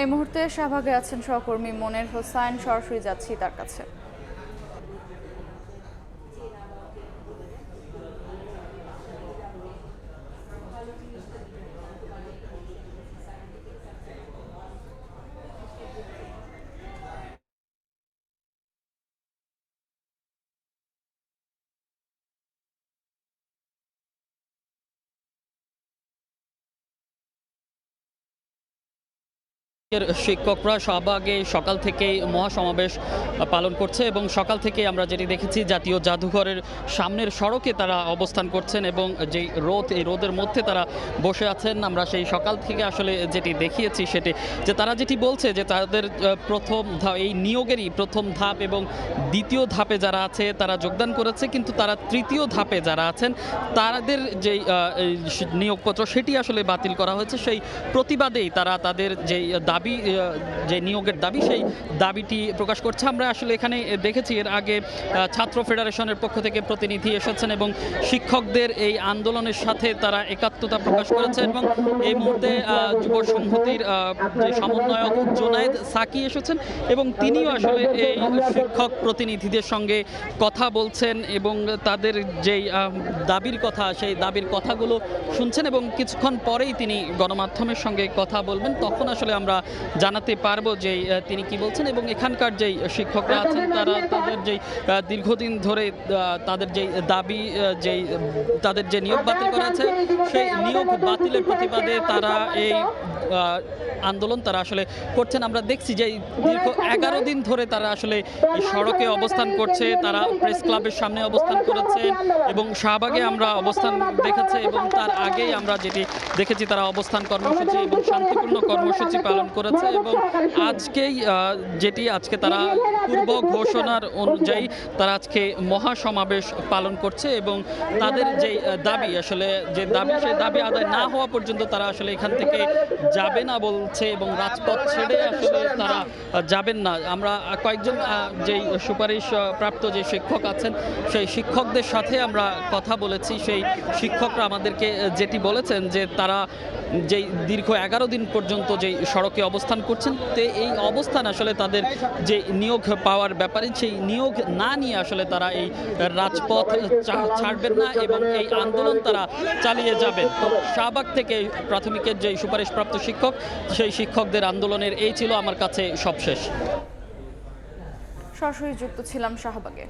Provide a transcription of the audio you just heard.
এই মুহূর্তে শাহবাগে আছেন সহকর্মী মনির হোসাইন, সরাসরি যাচ্ছি তার কাছে। শিক্ষকরা শাহবাগে সকাল থেকেই মহাসমাবেশ পালন করছে এবং সকাল থেকে আমরা যেটি দেখেছি জাতীয় জাদুঘরের সামনের সড়কে তারা অবস্থান করছেন এবং যেই রোদ, এই রোদের মধ্যে তারা বসে আছেন। আমরা সেই সকাল থেকে আসলে যেটি দেখিয়েছি সেটি যে তারা যেটি বলছে যে তাদের প্রথম এই নিয়োগেরই প্রথম ধাপ এবং দ্বিতীয় ধাপে যারা আছে তারা যোগদান করেছে, কিন্তু তারা তৃতীয় ধাপে যারা আছেন তাদের যেই নিয়োগপত্র সেটি আসলে বাতিল করা হয়েছে। সেই প্রতিবাদেই তারা তাদের যেই দাবি, যে নিয়োগের দাবি, সেই দাবিটি প্রকাশ করছে। আমরা আসলে এখানে দেখেছি এর আগে ছাত্র ফেডারেশনের পক্ষ থেকে প্রতিনিধি এসেছেন এবং শিক্ষকদের এই আন্দোলনের সাথে তারা একাত্মতা প্রকাশ করেছেন এবং এই মুহূর্তে যুব সংহতির যে সমন্বয়ক জোনায়েদ সাকি এসেছেন এবং তিনিও আসলে এই শিক্ষক প্রতিনিধিদের সঙ্গে কথা বলছেন এবং তাদের যেই দাবির কথা, সেই দাবির কথাগুলো শুনছেন এবং কিছুক্ষণ পরেই তিনি গণমাধ্যমের সঙ্গে কথা বলবেন। তখন আসলে আমরা জানাতে পারবো যে তিনি কি বলছেন এবং এখানকার যেই শিক্ষকরা আছেন তারা তাদের যেই দীর্ঘদিন ধরে তাদের যেই দাবি, যেই তাদের যে নিয়োগ বাতিল করা আছে সেই নিয়োগ বাতিলের প্রতিবাদে তারা এই আন্দোলন তারা আসলে করছেন। আমরা দেখছি যে দীর্ঘ 11 দিন ধরে তারা আসলে এই সড়কে অবস্থান করছে। তারা প্রেস ক্লাবের সামনে অবস্থান করেছেন এবং শাহবাগে আমরা অবস্থান দেখেছি এবং তার আগেই আমরা যেটি দেখেছি তারা অবস্থান কর্মসূচি এবং শান্তিপূর্ণ কর্মসূচি পালন করেছে এবং আজকেই আজকে তারা পূর্ব ঘোষণার অনুযায়ী তারা আজকে মহাসমাবেশ পালন করছে এবং তাদের যেই দাবি, আসলে যে দাবি, সেই দাবি আদায় না হওয়া পর্যন্ত তারা আসলে এখান থেকে যাবে না বলছে এবং রাজপথ ছেড়ে আসলে তারা যাবেন না। আমরা কয়েকজন যেই সুপারিশ প্রাপ্ত যে শিক্ষক আছেন সেই শিক্ষকদের সাথে আমরা কথা বলেছি। সেই শিক্ষকরা আমাদেরকে যেটি বলেছেন যে তারা যেই দীর্ঘ 11 দিন পর্যন্ত যেই সড়কে অবস্থান করছেন, তো এই অবস্থান আসলে তাদের যে নিয়োগ পাওয়ার ব্যাপারে সেই নিয়োগ না নিয়ে আসলে তারা এই রাজপথ ছাড়বেন না এবং এই আন্দোলন তারা চালিয়ে যাবেন। তো শাহবাগ থেকে প্রাথমিকের যে সুপারিশপ্রাপ্ত শিক্ষক, সেই শিক্ষকদের আন্দোলনের এই ছিল আমার কাছে সবশেষ। সরাসরি যুক্ত ছিলাম শাহবাগে।